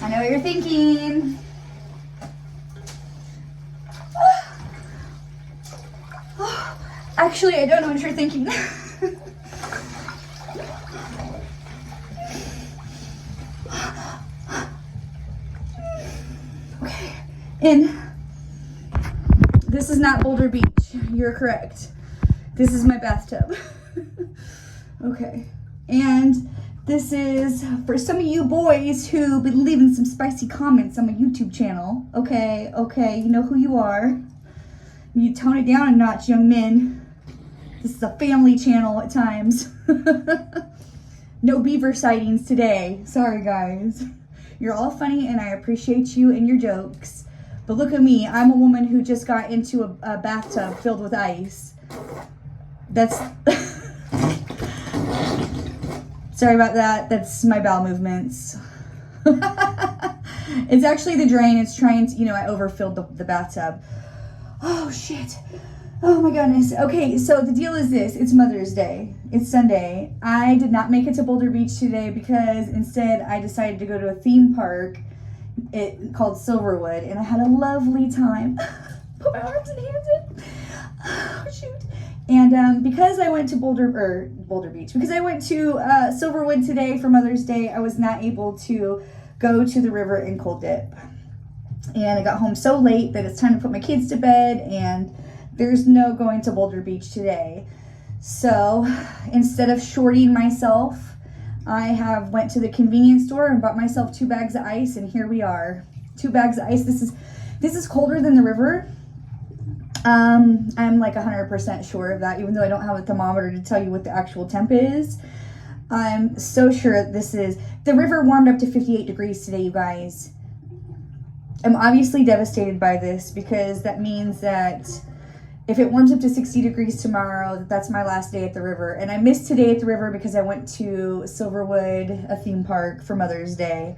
I know what you're thinking. Actually, I don't know what you're thinking. Okay, and this is not Boulder Beach. You're correct. This is my bathtub. Okay, and this is for some of you boys who been leaving some spicy comments on my YouTube channel. Okay, you know who you are. You tone it down a notch, young men. This is a family channel at times. No beaver sightings today. Sorry, guys. You're all funny, and I appreciate you and your jokes. But look at me. I'm a woman who just got into a bathtub filled with ice. That's... Sorry about that. That's my bowel movements. It's actually the drain. It's trying to, you know, I overfilled the bathtub. Oh, shit. Oh, my goodness. Okay, so the deal is this. It's Mother's Day. It's Sunday. I did not make it to Boulder Beach today because instead I decided to go to a theme park called Silverwood, and I had a lovely time. Put my arms and hands in. Oh, shoot. And because I went to Boulder Beach, because I went to Silverwood today for Mother's Day, I was not able to go to the river and cold dip. And I got home so late that it's time to put my kids to bed, and there's no going to Boulder Beach today. So instead of shorting myself, I went to the convenience store and bought myself 2 bags of ice, and here we are. 2 bags of ice. This is colder than the river. I'm like 100% sure of that, even though I don't have a thermometer to tell you what the actual temp is. I'm so sure the river warmed up to 58 degrees today, you guys. I'm obviously devastated by this because that means that if it warms up to 60 degrees tomorrow, that's my last day at the river. And I missed today at the river because I went to Silverwood, a theme park, for Mother's Day.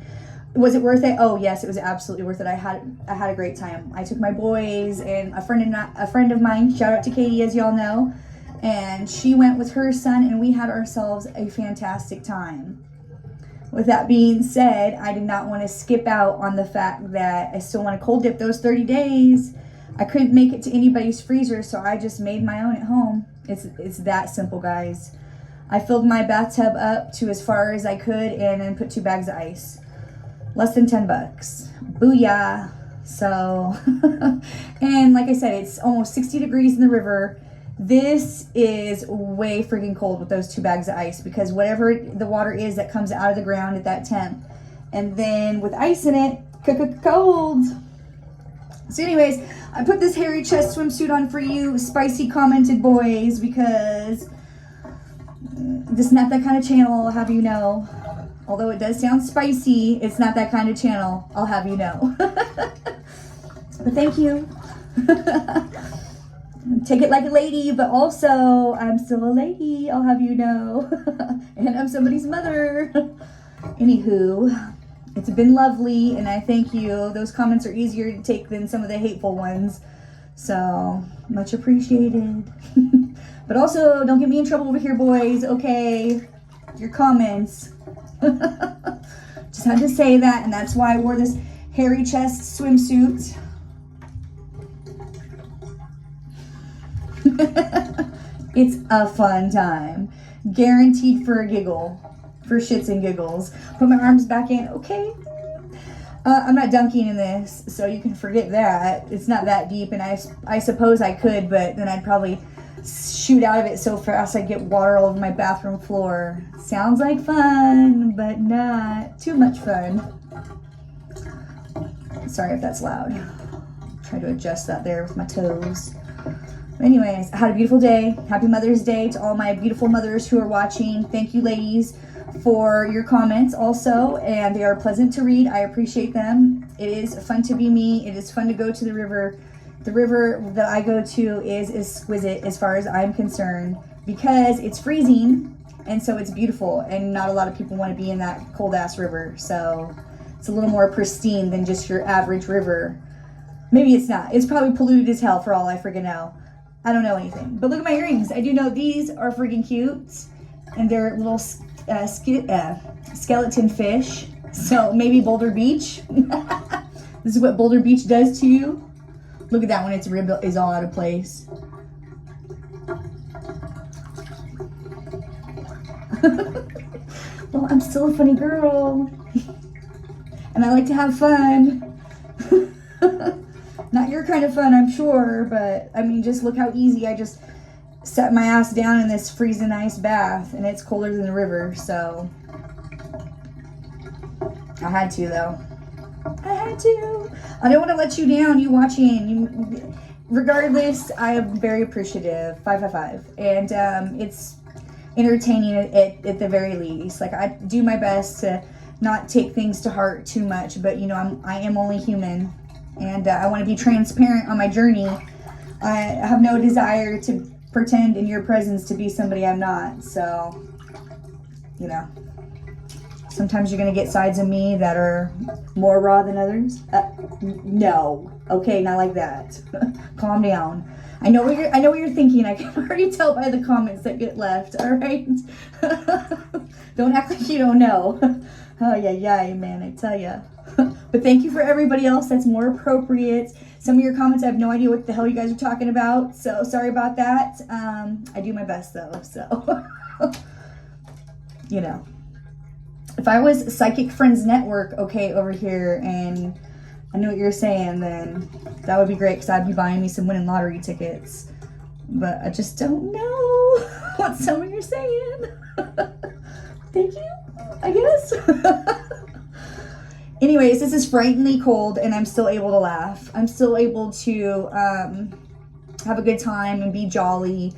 Was it worth it? Oh yes, it was absolutely worth it. I had a great time. I took my boys and a friend of mine, shout out to Katie, as y'all know, and she went with her son, and we had ourselves a fantastic time. With that being said, I did not want to skip out on the fact that I still want to cold dip those 30 days. I couldn't make it to anybody's freezer, so I just made my own at home. It's that simple, guys. I filled my bathtub up to as far as I could and then put 2 bags of ice. Less than $10. Booyah. So, and like I said, it's almost 60 degrees in the river. This is way freaking cold with those 2 bags of ice, because whatever the water is that comes out of the ground at that temp, and then with ice in it, cold. So anyways, I put this hairy chest swimsuit on for you spicy commented boys, because this is not that kind of channel, I'll have you know. Although it does sound spicy, it's not that kind of channel, I'll have you know. But thank you. Take it like a lady, but also I'm still a lady, I'll have you know. And I'm somebody's mother. Anywho, it's been lovely, and I thank you. Those comments are easier to take than some of the hateful ones. So, much appreciated. But also, don't get me in trouble over here, boys, okay? Your comments. Just had to say that, and that's why I wore this hairy chest swimsuit. It's a fun time. Guaranteed for a giggle. For shits and giggles. Put my arms back in. Okay. I'm not dunking in this, so you can forget that. It's not that deep, and I suppose I could, but then I'd probably shoot out of it so fast I'd get water all over my bathroom floor. Sounds like fun, but not too much fun. Sorry if that's loud. Try to adjust that there with my toes. Anyways, I had a beautiful day. Happy Mother's Day to all my beautiful mothers who are watching. Thank you, ladies, for your comments also, and they are pleasant to read. I appreciate them. It is fun to be me. It is fun to go to the river. The river that I go to is exquisite as far as I'm concerned, because it's freezing, and so it's beautiful, and not a lot of people want to be in that cold-ass river, so it's a little more pristine than just your average river. Maybe it's not. It's probably polluted as hell for all I freaking know. I don't know anything. But look at my earrings. I do know these are freaking cute, and they're little skeleton fish. So maybe Boulder Beach. This is what Boulder Beach does to you. Look at that when its rib is all out of place. Well, I'm still a funny girl. And I like to have fun. Not your kind of fun, I'm sure, but I mean, just look how easy I just set my ass down in this freezing ice bath, and it's colder than the river, so I had to, though. I had to. I don't want to let you down, you watching. Regardless, I am very appreciative. 555. And it's entertaining at the very least. Like, I do my best to not take things to heart too much, but, you know, I am only human, and I want to be transparent on my journey. I have no desire to pretend in your presence to be somebody I'm not, so, you know. Sometimes you're going to get sides of me that are more raw than others. No. Okay, not like that. Calm down. I know what you're thinking. I can already tell by the comments that get left, all right? Don't act like you don't know. Oh, yeah, man, I tell ya. But thank you for everybody else that's more appropriate. Some of your comments, I have no idea what the hell you guys are talking about, so sorry about that. I do my best, though, so, you know. If I was Psychic Friends Network, okay, over here, and I knew what you were saying, then that would be great, because I'd be buying me some winning lottery tickets. But I just don't know what some of you are saying. Thank you, I guess. Anyways, this is frighteningly cold, and I'm still able to laugh. I'm still able to have a good time and be jolly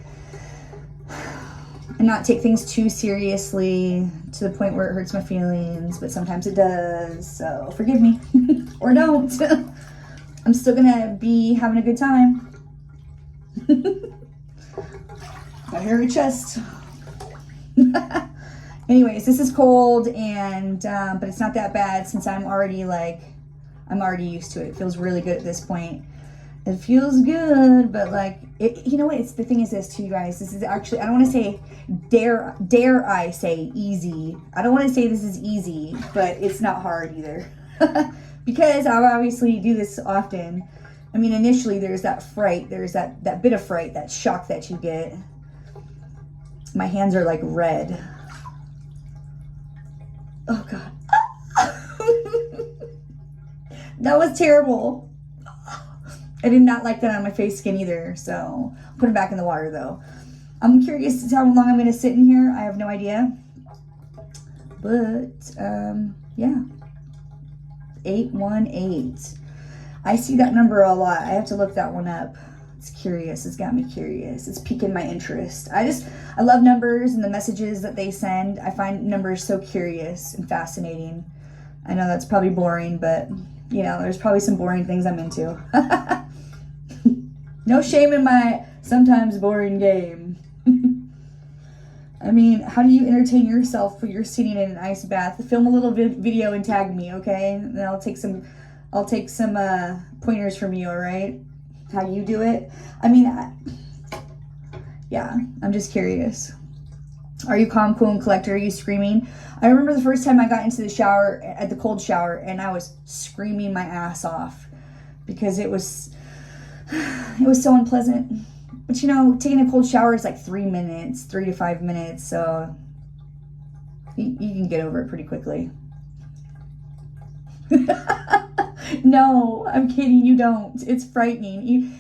and not take things too seriously to the point where it hurts my feelings, but sometimes it does, so forgive me. Or don't. I'm still gonna be having a good time. My hairy chest. Anyways, this is cold, and but it's not that bad since I'm already used to it. It feels really good at this point. It feels good, but like, you know what? The thing is this too, you guys. This is actually, I don't want to say, dare I say easy. I don't want to say this is easy, but it's not hard either. Because I obviously do this often. I mean, initially there's that fright. There's that bit of fright, that shock that you get. My hands are like red. Oh, God. That was terrible. I did not like that on my face skin either, so I'll put it back in the water, though. I'm curious to how long I'm going to sit in here. I have no idea. But, yeah. 818. I see that number a lot. I have to look that one up. It's curious. It's got me curious. It's piquing my interest. I love numbers and the messages that they send. I find numbers so curious and fascinating. I know that's probably boring, but, you know, there's probably some boring things I'm into. No shame in my sometimes boring game. I mean, how do you entertain yourself when you're sitting in an ice bath? Film a little video and tag me, okay? And then I'll take some pointers from you, all right? How you do it. I mean, yeah, I'm just curious. Are you calm, cool, and collected? Are you screaming? I remember the first time I got into the shower, at the cold shower, and I was screaming my ass off because it was so unpleasant. But, you know, taking a cold shower is like 3 to 5 minutes, so you can get over it pretty quickly. No, I'm kidding. You don't. It's frightening.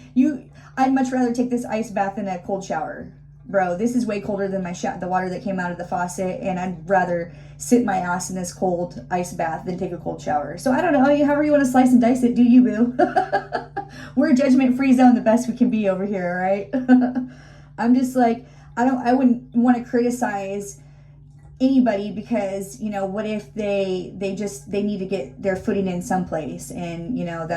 I'd much rather take this ice bath than a cold shower. Bro, this is way colder than the water that came out of the faucet, and I'd rather sit my ass in this cold ice bath than take a cold shower. So I don't know, however you want to slice and dice it, do you, boo? We're a judgment-free zone, the best we can be over here, right? I'm just like, I wouldn't want to criticize anybody because, you know, what if they need to get their footing in someplace, and, you know,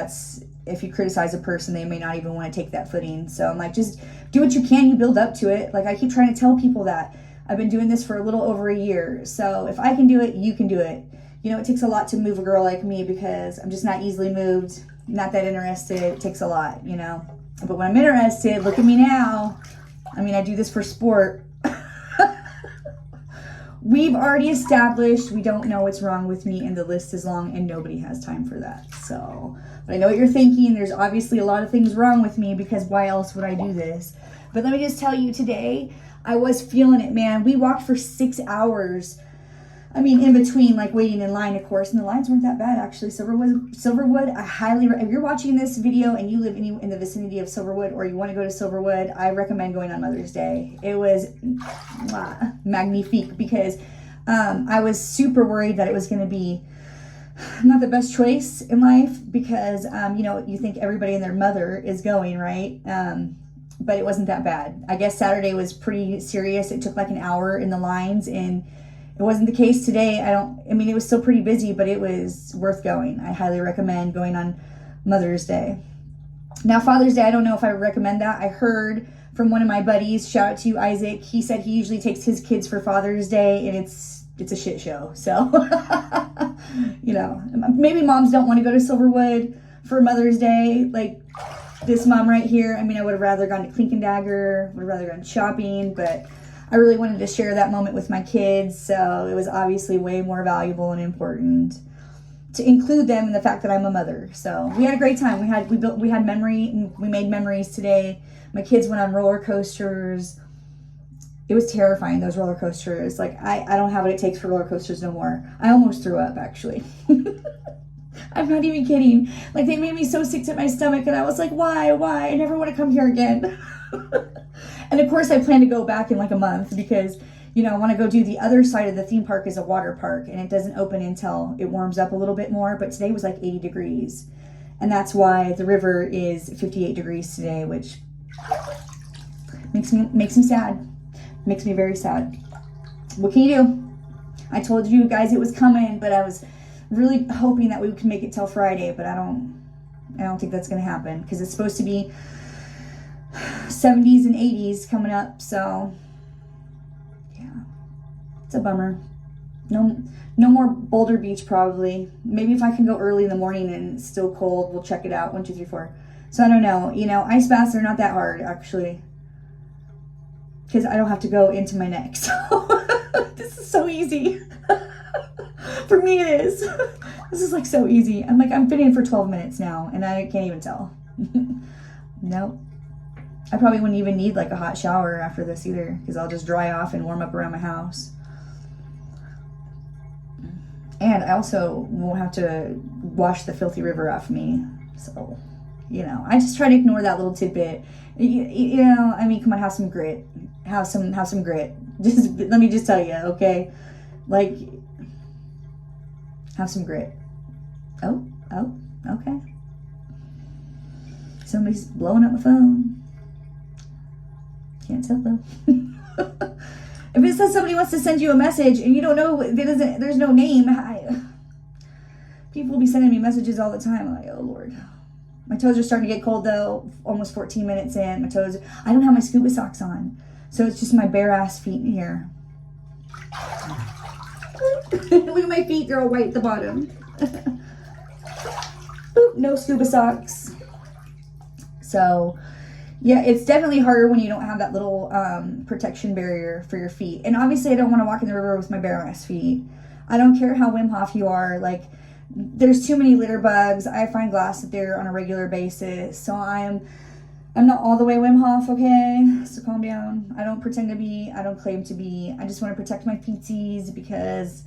if you criticize a person, they may not even want to take that footing. So I'm like, just do what you can. You build up to it. Like, I keep trying to tell people that. I've been doing this for a little over a year. So if I can do it, you can do it. You know, it takes a lot to move a girl like me because I'm just not easily moved, not that interested. It takes a lot, you know. But when I'm interested, look at me now. I mean, I do this for sport. we've already established we don't know what's wrong with me, and the list is long, and nobody has time for that. So, but I know what you're thinking. There's obviously a lot of things wrong with me, because why else would I do this? But let me just tell you, today I was feeling it, man. We walked for 6 hours. I mean, in between, like, waiting in line, of course, and the lines weren't that bad, actually. Silverwood, I highly, if you're watching this video and you live in the vicinity of Silverwood, or you want to go to Silverwood, I recommend going on Mother's Day. It was magnifique, because I was super worried that it was going to be not the best choice in life, because, you know, you think everybody and their mother is going, right? But it wasn't that bad. I guess Saturday was pretty serious. It took like an hour in the lines, and it wasn't the case today. I mean, it was still pretty busy, but it was worth going. I highly recommend going on Mother's Day. Now, Father's Day, I don't know if I would recommend that. I heard from one of my buddies, shout out to you, Isaac. He said he usually takes his kids for Father's Day, and it's a shit show. So, you know, maybe moms don't want to go to Silverwood for Mother's Day. Like this mom right here. I mean, I would have rather gone to Clink and Dagger, would have rather gone shopping, but I really wanted to share that moment with my kids, so it was obviously way more valuable and important to include them in the fact that I'm a mother. So we had a great time. We made memories today. My kids went on roller coasters. It was terrifying, those roller coasters. Like, I don't have what it takes for roller coasters no more. I almost threw up, actually. I'm not even kidding. Like, they made me so sick to my stomach, and I was like, why? I never want to come here again. And of course, I plan to go back in like a month, because, you know, I want to go do the other side of the theme park is a water park, and it doesn't open until it warms up a little bit more. But today was like 80 degrees. And that's why the river is 58 degrees today, which makes me sad. Makes me very sad. What can you do? I told you guys it was coming, but I was really hoping that we could make it till Friday, but I don't think that's going to happen, because it's supposed to be 70s and 80s coming up. So yeah, it's a bummer. No more Boulder Beach, probably. Maybe if I can go early in the morning and it's still cold, we'll check it out. 1, 2, 3, 4. So I don't know. You know, ice baths are not that hard, actually, because I don't have to go into my neck. So this is so easy. For me, it is. This is like so easy. I'm fitting for 12 minutes now, and I can't even tell. Nope. I probably wouldn't even need like a hot shower after this either, because I'll just dry off and warm up around my house. And I also won't have to wash the filthy river off me. So, you know, I just try to ignore that little tidbit. You know, I mean, come on, have some grit. Have some grit. Just let me just tell you, okay? Like, have some grit. Oh, okay. Somebody's blowing up my phone. Can't tell though. If it says somebody wants to send you a message and you don't know, there's no name. People will be sending me messages all the time. I'm like, oh Lord. My toes are starting to get cold though. Almost 14 minutes in. My toes. I don't have my scuba socks on, so it's just my bare ass feet in here. Look at my feet, they're all white at the bottom. Oop, no scuba socks. So yeah, it's definitely harder when you don't have that little protection barrier for your feet. And obviously I don't want to walk in the river with my bare ass feet. I don't care how Wim Hof you are. Like, there's too many litter bugs. I find glass up there on a regular basis. So I'm not all the way Wim Hof, okay? So calm down. I don't pretend to be. I don't claim to be. I just want to protect my feetsies, because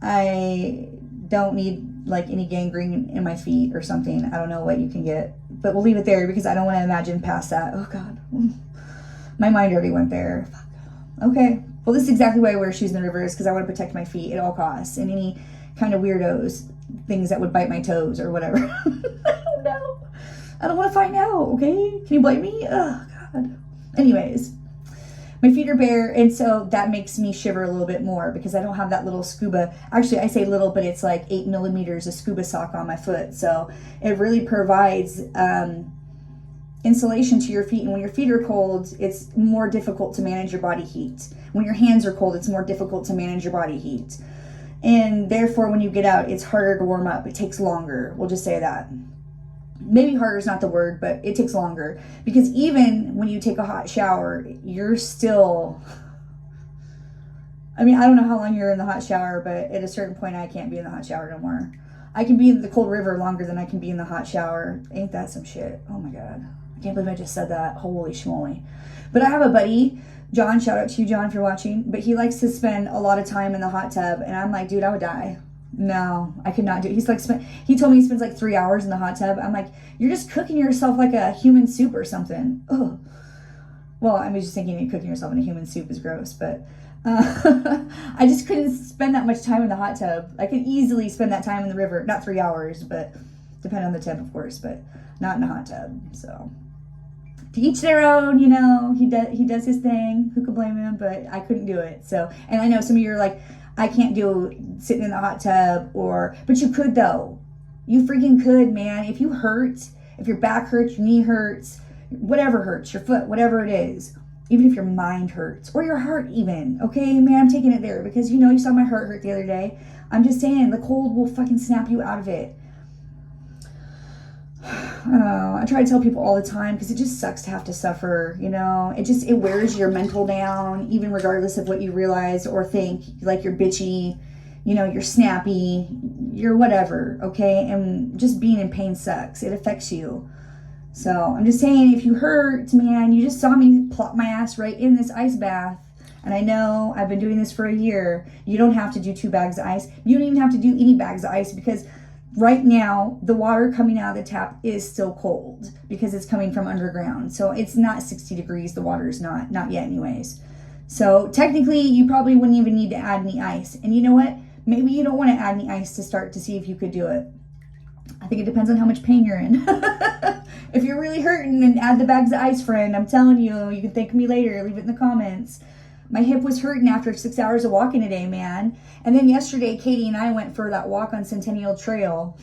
I don't need like any gangrene in my feet or something. I don't know what you can get, but we'll leave it there, because I don't want to imagine past that. Oh God, my mind already went there. Fuck. Okay, well, this is exactly why I wear shoes in the river, is because I want to protect my feet at all costs, and any kind of weirdos, things that would bite my toes or whatever. I don't know. I don't want to find out. Okay, can you blame me? Oh God. Anyways, my feet are bare, and so that makes me shiver a little bit more, because I don't have that little scuba. Actually, I say little, but it's like 8 millimeters of scuba sock on my foot. So it really provides insulation to your feet. And when your feet are cold, it's more difficult to manage your body heat. When your hands are cold, it's more difficult to manage your body heat. And therefore, when you get out, it's harder to warm up. It takes longer. We'll just say that. Maybe harder is not the word, but it takes longer, because even when you take a hot shower, you're still I mean, I don't know how long you're in the hot shower, but at a certain point, I can't be in the hot shower no more. I can be in the cold river longer than I can be in the hot shower. Ain't that some shit? Oh my God. I can't believe I just said that. Holy schmoly. But I have a buddy, John, shout out to you, John, if you're watching, but he likes to spend a lot of time in the hot tub, and I'm like, dude, I would die. No, I could not do it. He's like, he told me he spends like 3 hours in the hot tub. I'm like, you're just cooking yourself like a human soup or something. Ugh. Well, I was just thinking cooking yourself in a human soup is gross, but I just couldn't spend that much time in the hot tub. I could easily spend that time in the river, not 3 hours, but depending on the temp, of course, but not in a hot tub. So to each their own, you know, he does his thing. Who could blame him? But I couldn't do it. So, and I know some of you are like, I can't do sitting in the hot tub, but you could though. You freaking could, man. If you hurt, if your back hurts, your knee hurts, whatever hurts, your foot, whatever it is, even if your mind hurts or your heart even, okay, man, I'm taking it there because you saw my heart hurt the other day. I'm just saying the cold will fucking snap you out of it. I try to tell people all the time because it just sucks to have to suffer, it wears your mental down, even regardless of what you realize or think, like you're bitchy, you're snappy, you're whatever, okay? And just being in pain sucks. It affects you. So I'm just saying, if you hurt, man, you just saw me plop my ass right in this ice bath. And I know I've been doing this for a year. You don't have to do 2 bags of ice. You don't even have to do any bags of ice because right now the water coming out of the tap is still cold because it's coming from underground. So it's not 60 degrees. The water is not yet anyways. So technically you probably wouldn't even need to add any ice. And you know what? Maybe you don't want to add any ice to start to see if you could do it. I think it depends on how much pain you're in. If you're really hurting, then add the bags of ice, friend. I'm telling you, you can thank me later. Leave it in the comments. My hip was hurting after 6 hours of walking today, man. And then yesterday, Katie and I went for that walk on Centennial Trail.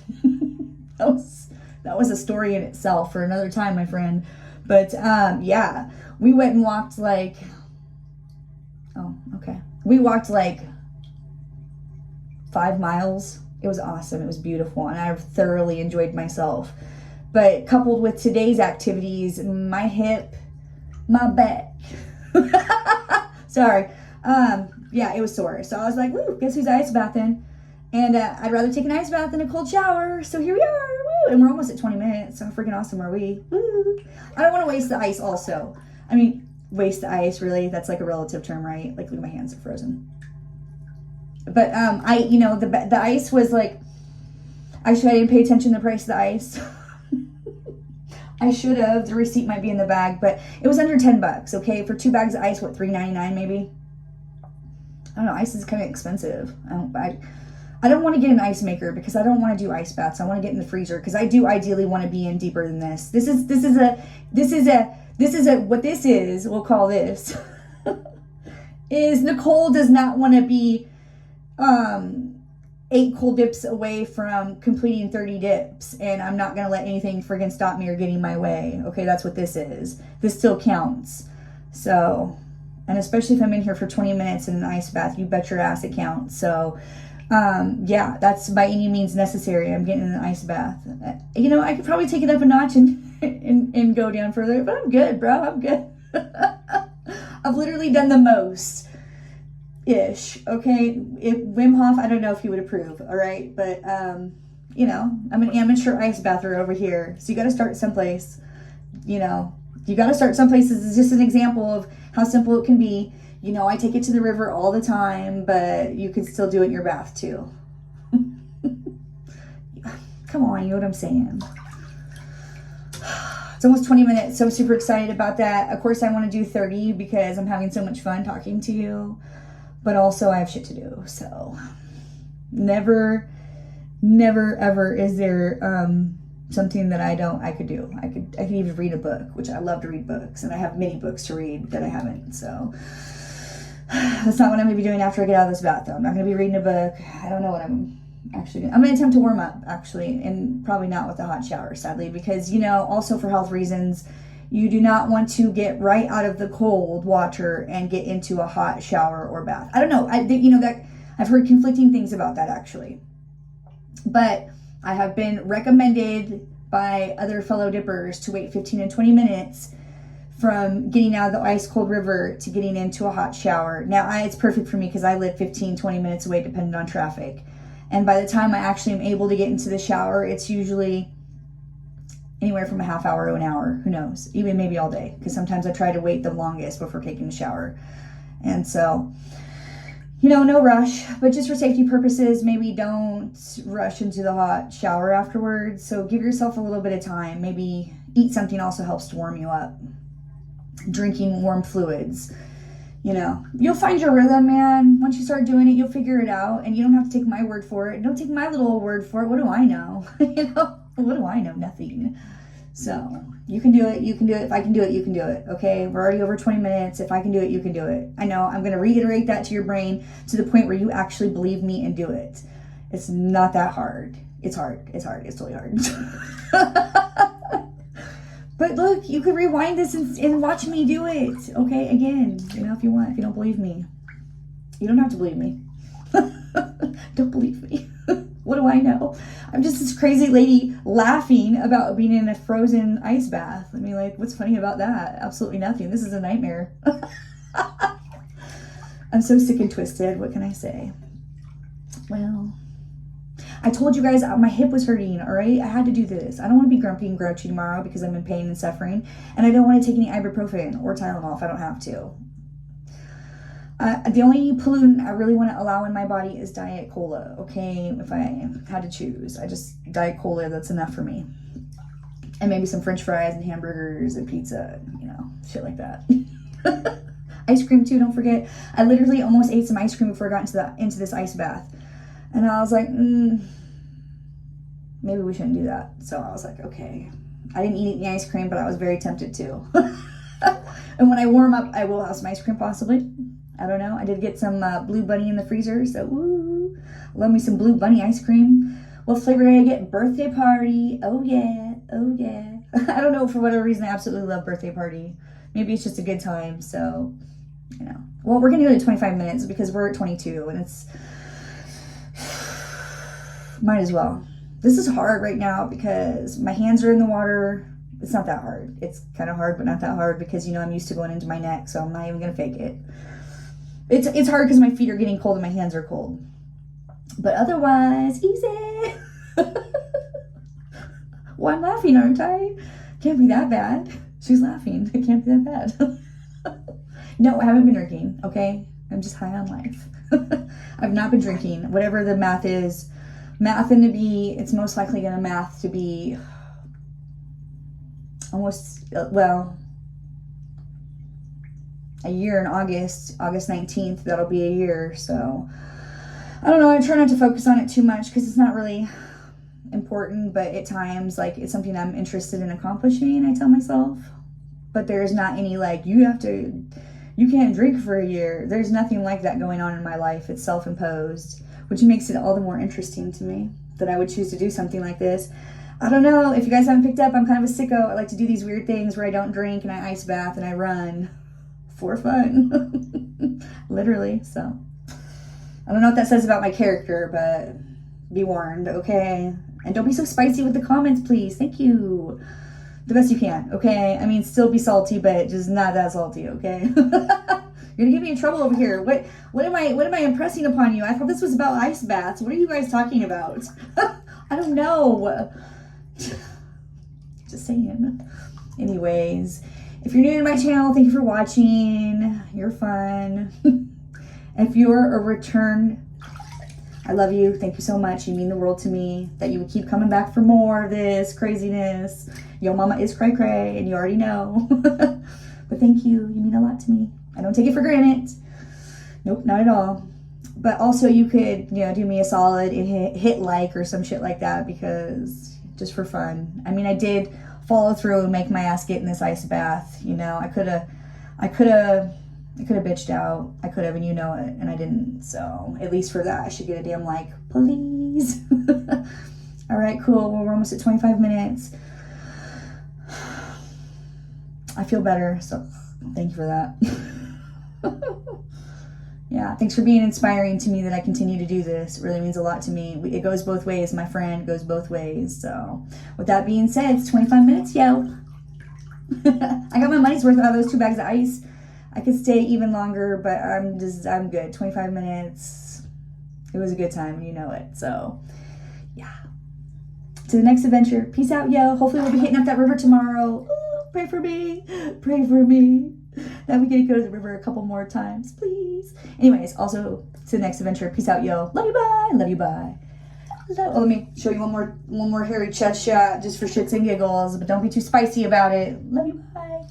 that was a story in itself for another time, my friend. But yeah, we went and walked we walked 5 miles. It was awesome. It was beautiful. And I thoroughly enjoyed myself. But coupled with today's activities, my hip, my back. Sorry. Yeah, it was sore. So I was like, woo, guess who's ice bathing? And I'd rather take an ice bath than a cold shower. So here we are. Woo. And we're almost at 20 minutes. So how freaking awesome are we? Woo. I don't want to waste the ice also. I mean, waste the ice, really? That's like a relative term, right? Like, look at my hands, they're frozen. But the ice was like, actually I didn't pay attention to the price of the ice. I should have. The receipt might be in the bag, but it was under $10, okay? For 2 bags of ice, what, $3.99 maybe? I don't know, ice is kind of expensive. I don't want to get an ice maker because I don't want to do ice baths. I want to get in the freezer because I do ideally want to be in deeper than this. This is what this is, we'll call this, is Nicole does not want to be 8 cold dips away from completing 30 dips, and I'm not going to let anything friggin' stop me or get in my way. Okay, that's what this is. This still counts. So, and especially if I'm in here for 20 minutes in an ice bath, you bet your ass it counts. So, yeah, that's by any means necessary. I'm getting in an ice bath. I could probably take it up a notch and go down further, but I'm good, bro. I'm good. I've literally done the most. Ish, okay? Wim Hof, I don't know if he would approve, all right? But, I'm an amateur ice bather over here, so you got to start someplace. You got to start someplace. This is just an example of how simple it can be. I take it to the river all the time, but you can still do it in your bath, too. Come on, you know what I'm saying? It's almost 20 minutes, so I'm super excited about that. Of course, I want to do 30 because I'm having so much fun talking to you. But also I have shit to do, so never ever is there something that I could do. I could even read a book, which I love to read books, and I have many books to read that I haven't. So that's not what I'm gonna be doing after I get out of this bath, though. I'm not gonna be reading a book. I don't know what I'm actually doing. I'm gonna attempt to warm up, actually, and probably not with a hot shower, sadly, because also for health reasons. You do not want to get right out of the cold water and get into a hot shower or bath. I don't know. That I've heard conflicting things about that, actually. But I have been recommended by other fellow dippers to wait 15 and 20 minutes from getting out of the ice cold river to getting into a hot shower. Now, it's perfect for me because I live 15, 20 minutes away depending on traffic. And by the time I actually am able to get into the shower, it's usually anywhere from a half hour to an hour. Who knows? Even maybe all day. Because sometimes I try to wait the longest before taking a shower. And so, you know, no rush. But just for safety purposes, maybe don't rush into the hot shower afterwards. So give yourself a little bit of time. Maybe eat something also helps to warm you up. Drinking warm fluids. You know, you'll find your rhythm, man. Once you start doing it, you'll figure it out. And you don't have to take my word for it. Don't take my little word for it. What do I know? You know, what do I know? Nothing. So you can do it. You can do it. If I can do it, you can do it. Okay. We're already over 20 minutes. If I can do it, you can do it. I know. I'm going to reiterate that to your brain to the point where you actually believe me and do it. It's not that hard. It's hard. It's hard. It's totally hard. But look, you could rewind this and watch me do it. Okay, again, you know, if you want, if you don't believe me. You don't have to believe me. Don't believe me. What do I know? I'm just this crazy lady laughing about being in a frozen ice bath. I mean, like, what's funny about that? Absolutely nothing. This is a nightmare. I'm so sick and twisted. What can I say? Well, I told you guys my hip was hurting, all right? I had to do this. I don't want to be grumpy and grouchy tomorrow because I'm in pain and suffering. And I don't want to take any ibuprofen or Tylenol if I don't have to. The only pollutant I really want to allow in my body is Diet Cola, okay? If I had to choose. Diet Cola, that's enough for me. And maybe some French fries and hamburgers and pizza, you know, shit like that. Ice cream too, don't forget. I literally almost ate some ice cream before I got into this ice bath. And I was like, maybe we shouldn't do that. So I was like, okay. I didn't eat any ice cream, but I was very tempted to. And when I warm up, I will have some ice cream possibly. I don't know. I did get some Blue Bunny in the freezer. So, ooh, love me some Blue Bunny ice cream. What flavor did I get? Birthday party. Oh, yeah. Oh, yeah. I don't know. For whatever reason, I absolutely love birthday party. Maybe it's just a good time. So, you know. Well, we're going to go to 25 minutes because we're at 22 and it's... Might as well. This is hard right now because my hands are in the water. It's not that hard. It's kind of hard, but not that hard because, you know, I'm used to going into my neck, so I'm not even going to fake it. It's hard because my feet are getting cold and my hands are cold. But otherwise, easy. Well, I'm laughing, aren't I? Can't be that bad. She's laughing. It can't be that bad. No, I haven't been drinking, okay? I'm just high on life. I've not been drinking. Whatever the math is, it's most likely going to math to be almost, well, a year in August 19th, that'll be a year. So I don't know. I try not to focus on it too much because it's not really important, but at times, like, it's something I'm interested in accomplishing, I tell myself. But there's not any, like, you can't drink for a year. There's nothing like that going on in my life. It's self-imposed, which makes it all the more interesting to me that I would choose to do something like this. I don't know. If you guys haven't picked up, I'm kind of a sicko. I like to do these weird things where I don't drink and I ice bath and I run for fun. Literally. So I don't know what that says about my character, but be warned, okay? And don't be so spicy with the comments, please. Thank you. The best you can, okay? I mean, still be salty, but just not that salty, okay? You're gonna get me in trouble over here. What am I impressing upon you? I thought this was about ice baths. What are you guys talking about? I don't know. Just saying. Anyways, if you're new to my channel, thank you for watching. You're fun. If you're a return, I love you. Thank you so much. You mean the world to me. That you would keep coming back for more of this craziness. Yo mama is cray cray, and you already know. But thank you. You mean a lot to me. I don't take it for granted. Nope, not at all. But also you could, you know, do me a solid and hit like or some shit like that because just for fun. I mean, I did follow through and make my ass get in this ice bath. You know, I could have bitched out. I could have, and you know it, and I didn't. So at least for that, I should get a damn like, please. All right, cool. Well, we're almost at 25 minutes. I feel better, so thank you for that. Yeah, thanks for being inspiring to me that I continue to do this. It really means a lot to me. It goes both ways, my friend. It goes both ways. So with that being said, it's 25 minutes, yo. I got my money's worth out of those 2 bags of ice. I could stay even longer, but I'm good. 25 minutes. It was a good time, and you know it. So, yeah. To the next adventure. Peace out, yo. Hopefully we'll be hitting up that river tomorrow. Ooh, pray for me. Pray for me. That we get to go to the river a couple more times, please. Anyways, also to the next adventure. Peace out, yo. Love you, bye. Love you, bye. Oh, let me show you one more hairy chest shot just for shits and giggles, but don't be too spicy about it. Love you, bye.